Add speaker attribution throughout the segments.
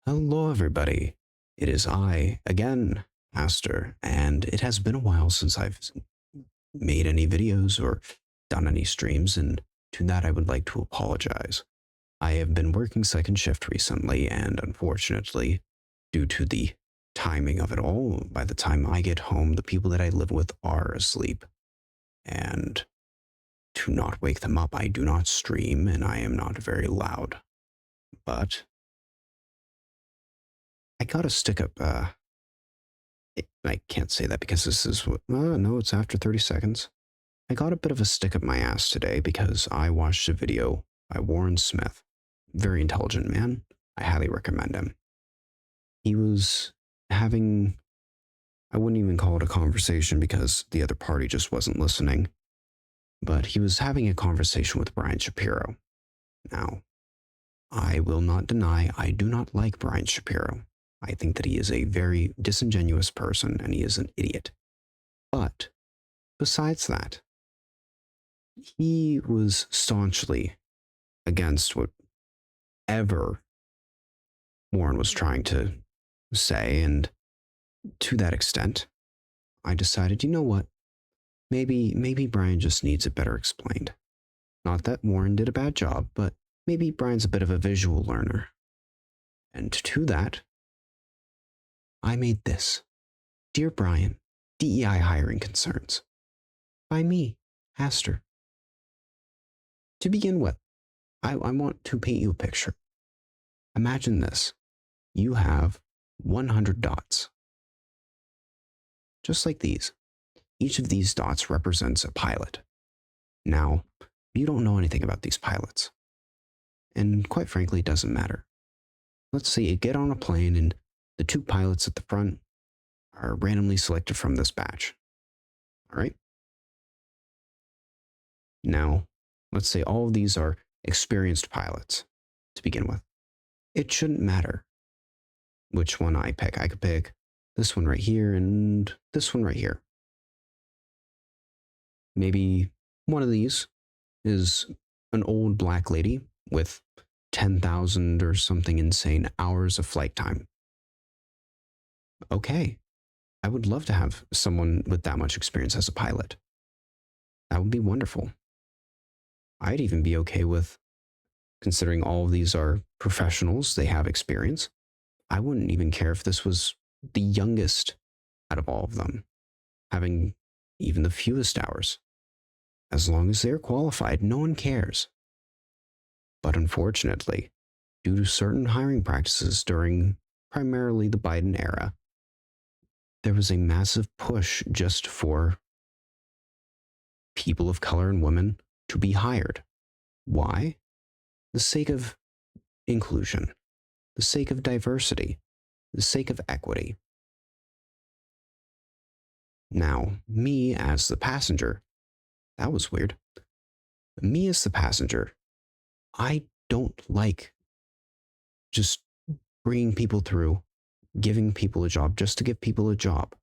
Speaker 1: Hello, everybody. It is I again, Master, and it has been a while since I've made any videos or done any streams, and to that I would like to apologize. I have been working second shift recently, and unfortunately, due to the timing of it all, by the time I get home, the people that I live with are asleep. And to not wake them up, I do not stream, and I am not very loud. But I got a stick up I can't say that because this is what. No, it's after 30 seconds. I got a bit of a stick up my ass today because I watched a video by Warren Smith. Very intelligent man. I highly recommend him. He was having, I wouldn't even call it a conversation because the other party just wasn't listening, but he was having a conversation with Brian Shapiro. Now, I will not deny I do not like Brian Shapiro. I think that he is a very disingenuous person and he is an idiot. But besides that, he was staunchly against whatever Warren was trying to say. And to that extent, I decided, you know what? Maybe Brian just needs it better explained. Not that Warren did a bad job, but maybe Brian's a bit of a visual learner. And to that, I made this. Dear Brian, DEI hiring concerns. By me, Aster. To begin with, I want to paint you a picture. Imagine this. You have 100 dots. Just like these. Each of these dots represents a pilot. Now, you don't know anything about these pilots. And quite frankly, it doesn't matter. Let's say you get on a plane and the two pilots at the front are randomly selected from this batch. All right? Now, let's say all of these are experienced pilots to begin with. It shouldn't matter which one I pick. I could pick this one right here and this one right here. Maybe one of these is an old black lady with 10,000 or something insane hours of flight time. Okay, I would love to have someone with that much experience as a pilot. That would be wonderful. I'd even be okay with, considering all of these are professionals, they have experience. I wouldn't even care if this was the youngest out of all of them, having even the fewest hours. As long as they're qualified, no one cares. But unfortunately, due to certain hiring practices during primarily the Biden era, there was a massive push just for people of color and women to be hired. Why? The sake of inclusion, the sake of diversity, the sake of equity. Now, me as the passenger, that was weird. Me as the passenger, I don't like just bringing people through, giving people a job just to give people a job.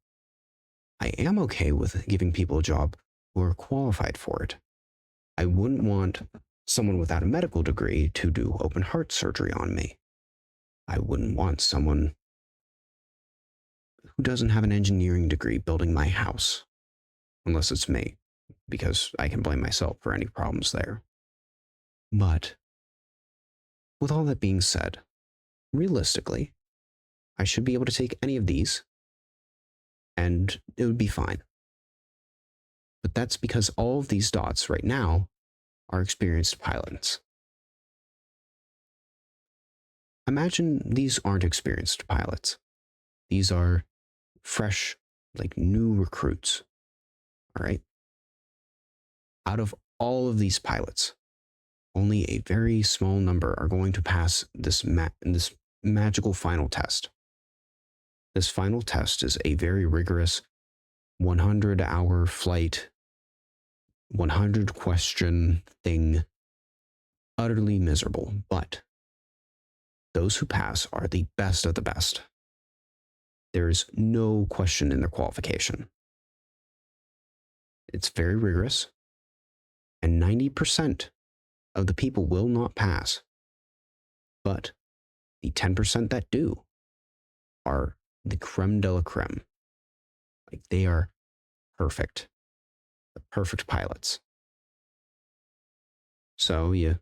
Speaker 1: I am okay with giving people a job who are qualified for it. I wouldn't want someone without a medical degree to do open heart surgery on me. I wouldn't want someone who doesn't have an engineering degree building my house, unless it's me, because I can blame myself for any problems there. But with all that being said, realistically, I should be able to take any of these and it would be fine. But that's because all of these dots right now are experienced pilots. Imagine these aren't experienced pilots. These are fresh, like new recruits. All right. Out of all of these pilots, only a very small number are going to pass this magical final test. This final test is a very rigorous 100-hour flight, 100 question thing, utterly miserable, but those who pass are the best of the best. There's no question in their qualification. It's very rigorous, and 90% of the people will not pass. But The 10% that do are the creme de la creme. Like, they are perfect, the perfect pilots. So you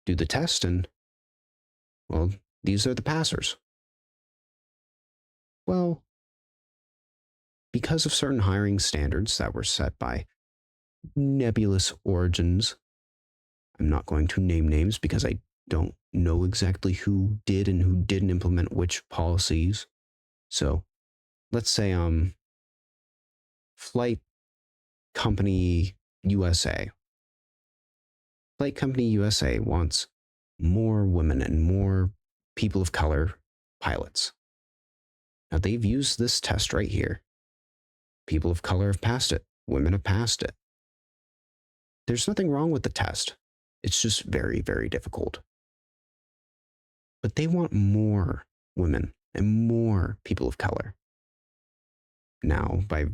Speaker 1: do the test and, well, these are the passers. Well, because of certain hiring standards that were set by nebulous origins, I'm not going to name names because I don't know exactly who did and who didn't implement which policies. So let's say Flight Company USA. Flight Company USA wants more women and more people of color pilots. Now they've used this test right here. People of color have passed it. Women have passed it. There's nothing wrong with the test. It's just very, very difficult. But they want more women and more people of color. Now, by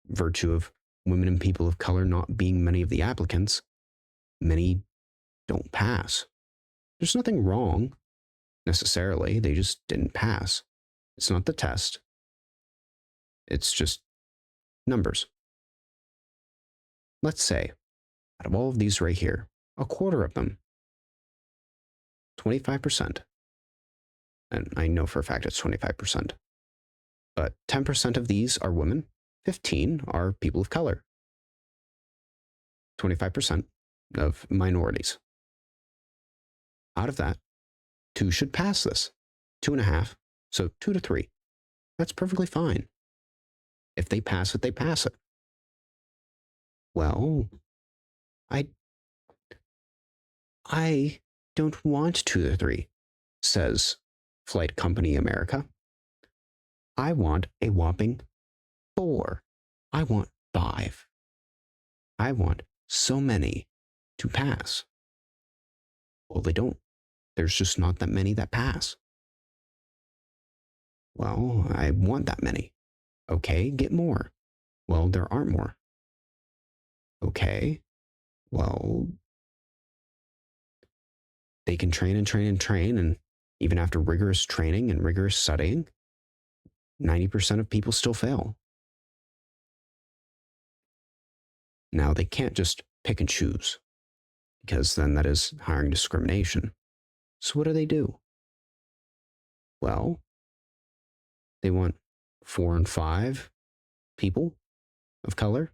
Speaker 1: virtue of women and people of color not being many of the applicants, many don't pass. There's nothing wrong necessarily. They just didn't pass. It's not the test. It's just numbers. Let's say, out of all of these right here, a quarter of them, 25%, and I know for a fact it's 25%, but 10% of these are women, 15 are people of color, 25% of minorities. Out of that, 2 should pass this, 2.5, so 2 to 3. That's perfectly fine. If they pass it, they pass it. Well, I don't want 2 to 3, says Flight Company America. I want a whopping 4. I want 5. I want so many to pass. Well, they don't. There's just not that many that pass. Well, I want that many. Okay, get more. Well, there aren't more. Okay, well, they can train and train and train, and even after rigorous training and rigorous studying, 90% of people still fail. Now, they can't just pick and choose, because then that is hiring discrimination. So what do? Well, they want 4 and 5 people of color.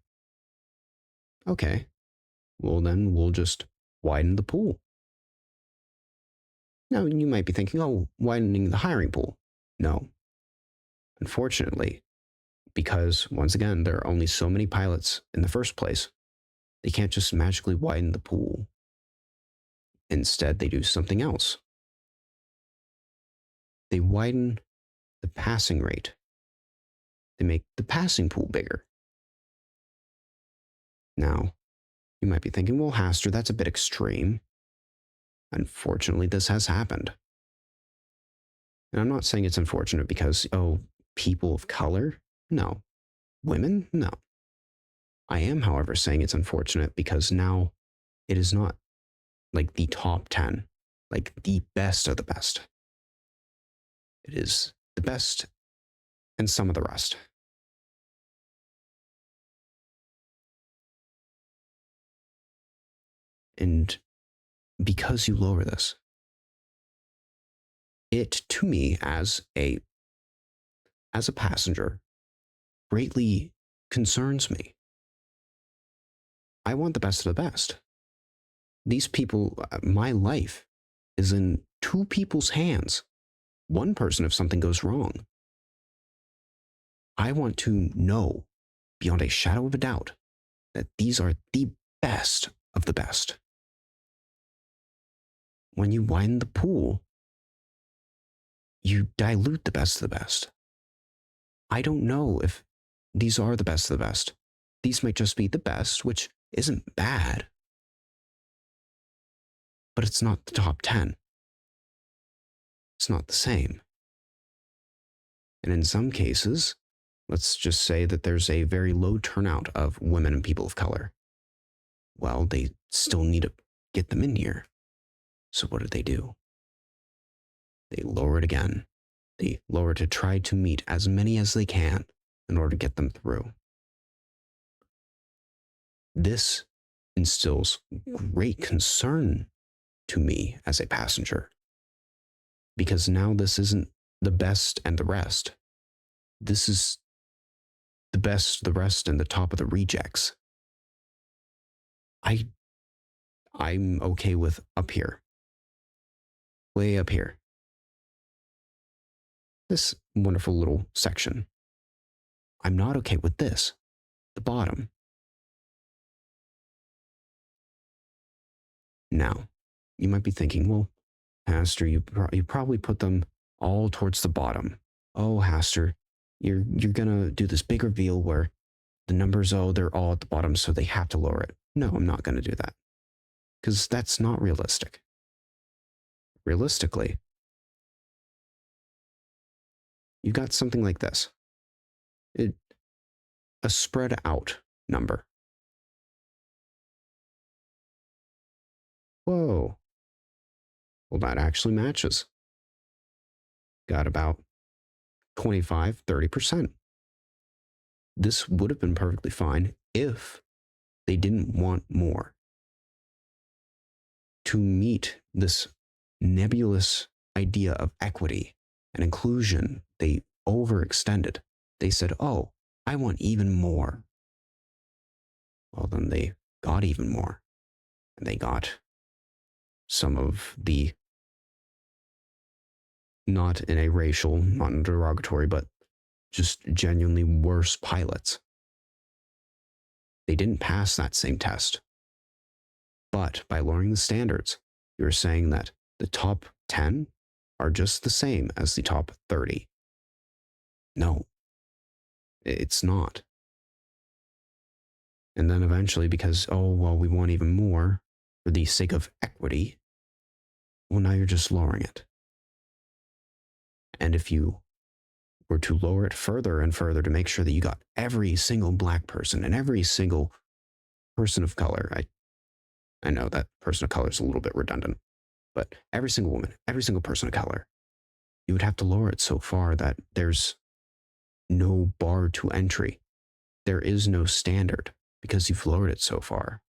Speaker 1: Okay, well then we'll just widen the pool. Now, you might be thinking, oh, widening the hiring pool. No. Unfortunately, because once again, there are only so many pilots in the first place, they can't just magically widen the pool. Instead, they do something else. They widen the passing rate. They make the passing pool bigger. Now, you might be thinking, well, Haster, that's a bit extreme. Unfortunately, this has happened. And I'm not saying it's unfortunate because, oh, people of color? No. Women? No. I am, however, saying it's unfortunate because now it is not like the top 10, like the best of the best. It is the best and some of the rest. And because you lower this, it to me as a passenger greatly concerns me. I want the best of the best. These people, my life is in 2 people's hands. One person if something goes wrong. I want to know beyond a shadow of a doubt that these are the best of the best. When you widen the pool, you dilute the best of the best. I don't know if these are the best of the best. These might just be the best, which isn't bad, but it's not the top 10. It's not the same. And in some cases, let's just say that there's a very low turnout of women and people of color. Well, they still need to get them in here. So what do? They lower it again. They lower it to try to meet as many as they can in order to get them through. This instills great concern to me as a passenger, because now this isn't the best and the rest. This is the best, the rest, and the top of the rejects. I'm okay with up here. Way up here. This wonderful little section. I'm not okay with this. The bottom. Now, you might be thinking, well, Pastor, you probably put them all towards the bottom. Oh, Pastor, you're gonna do this big reveal where the numbers, they're all at the bottom, so they have to lower it. No, I'm not gonna do that, because that's not realistic. Realistically, you've got something like this. A spread out number. Whoa. Well, that actually matches. Got about 25-30%. This would have been perfectly fine if they didn't want more. To meet this nebulous idea of equity and inclusion, they overextended. They said, oh, I want even more. Well, then they got even more. And they got some of the, not in a racial, not in a derogatory, but just genuinely worse pilots. They didn't pass that same test. But by lowering the standards, you're saying that the top 10 are just the same as the top 30. No, it's not. And then eventually, because, we want even more for the sake of equity, well, now you're just lowering it. And if you were to lower it further and further to make sure that you got every single black person and every single person of color, I know that person of color is a little bit redundant, but every single woman, every single person of color, you would have to lower it so far that there's no bar to entry. There is no standard because you've lowered it so far.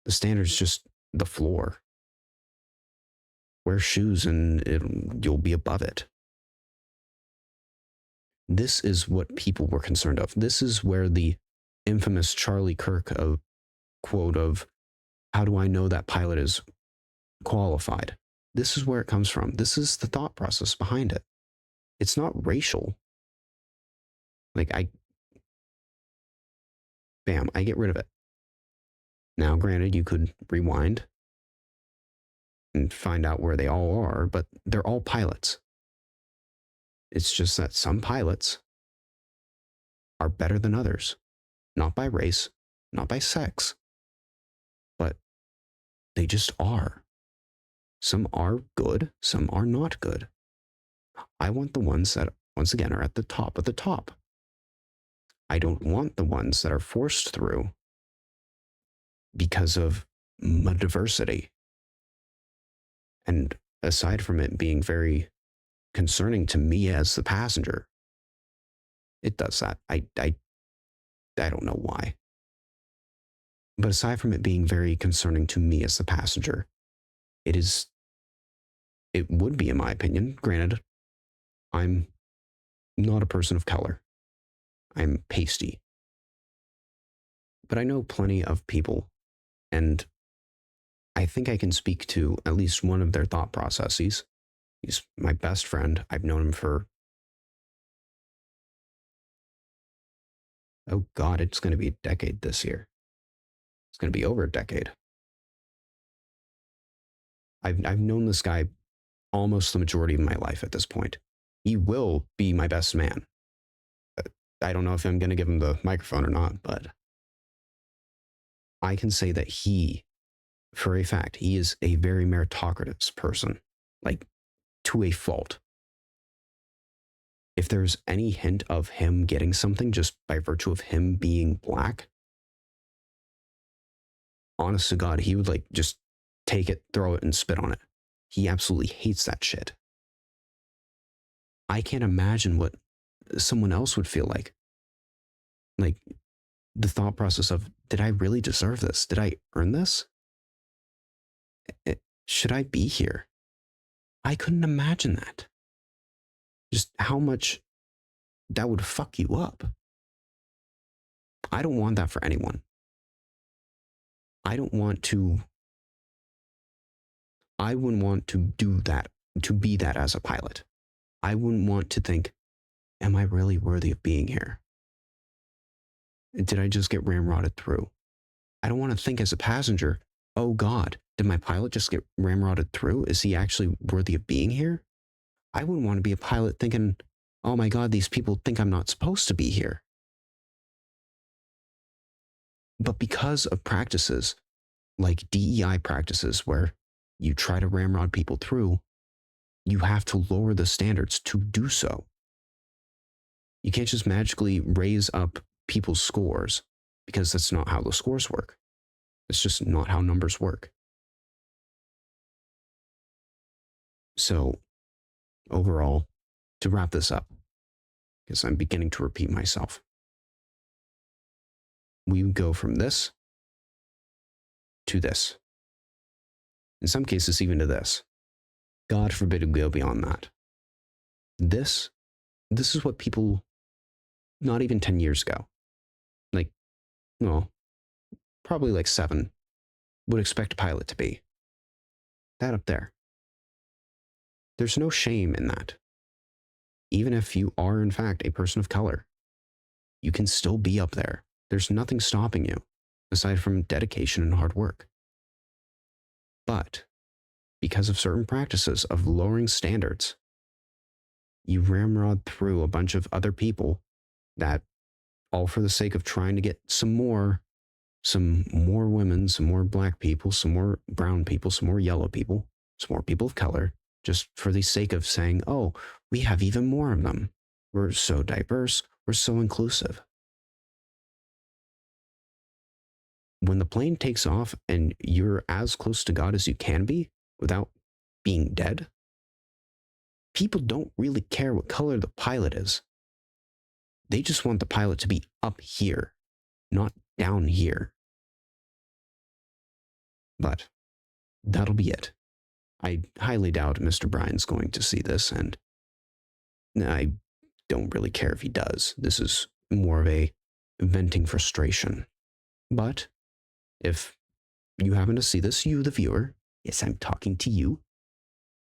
Speaker 1: The standard is just the floor. Wear shoes and you'll be above it. This is what people were concerned of. This is where the infamous Charlie Kirk quote of, how do I know that pilot is qualified? This is where it comes from. This is the thought process behind it. It's not racial. I get rid of it. Now, granted, you could rewind and find out where they all are, but they're all pilots. It's just that some pilots are better than others, not by race, not by sex, but they just are. Some are good, some are not good. I want the ones that, once again, are at the top of the top. I don't want the ones that are forced through because of diversity. And aside from it being very concerning to me as the passenger, it does that. I don't know why. But aside from it being very concerning to me as the passenger, it would be, in my opinion, granted, I'm not a person of color. I'm pasty. But I know plenty of people, and I think I can speak to at least one of their thought processes. He's my best friend. I've known him for, oh God, it's going to be a decade this year. It's going to be over a decade. I've known this guy almost the majority of my life at this point. He will be my best man. I don't know if I'm going to give him the microphone or not, but I can say that he, for a fact, he is a very meritocratic person, to a fault. If there's any hint of him getting something just by virtue of him being black, honest to God, he would just take it, throw it, and spit on it. He absolutely hates that shit. I can't imagine what someone else would feel like. Like the thought process of, did I really deserve this? Did I earn this? Should I be here? I couldn't imagine that. Just how much that would fuck you up. I don't want that for anyone. I don't want to, I wouldn't want to do that, to be that as a pilot. I wouldn't want to think, am I really worthy of being here? Did I just get ramrodded through? I don't want to think as a passenger, oh God, did my pilot just get ramrodded through? Is he actually worthy of being here? I wouldn't want to be a pilot thinking, oh my God, these people think I'm not supposed to be here. But because of practices like DEI practices where you try to ramrod people through, you have to lower the standards to do so. You can't just magically raise up people's scores because that's not how the scores work. It's just not how numbers work. So, overall, to wrap this up, because I'm beginning to repeat myself, we go from this to this. In some cases, even to this. God forbid we go beyond that. This is what people, not even 10 years ago, like, well, probably like 7, would expect a pilot to be. That up there. There's no shame in that. Even if you are, in fact, a person of color, you can still be up there. There's nothing stopping you, aside from dedication and hard work. But because of certain practices of lowering standards, you ramrod through a bunch of other people that, all for the sake of trying to get some more women, some more black people, some more brown people, some more yellow people, some more people of color, just for the sake of saying, oh, we have even more of them. We're so diverse. We're so inclusive. When the plane takes off and you're as close to God as you can be without being dead, people don't really care what color the pilot is. They just want the pilot to be up here, not down here. But that'll be it. I highly doubt Mr. Bryan's going to see this, and I don't really care if he does. This is more of a venting frustration. But if you happen to see this, you, the viewer, yes, I'm talking to you.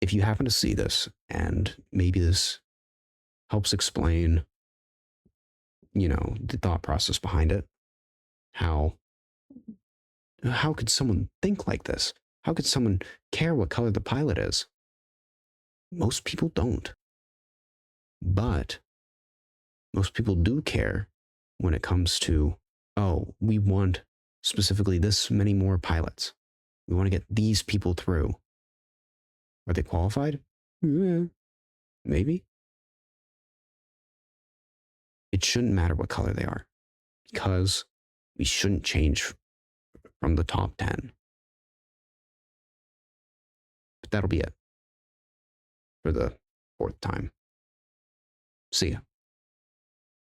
Speaker 1: If you happen to see this, and maybe this helps explain, the thought process behind it, how could someone think like this? How could someone care what color the pilot is? Most people don't. But most people do care when it comes to, oh, we want specifically this many more pilots. We want to get these people through. Are they qualified? Yeah, maybe. It shouldn't matter what color they are, because we shouldn't change from the top 10. But that'll be it for the 4th time. See ya.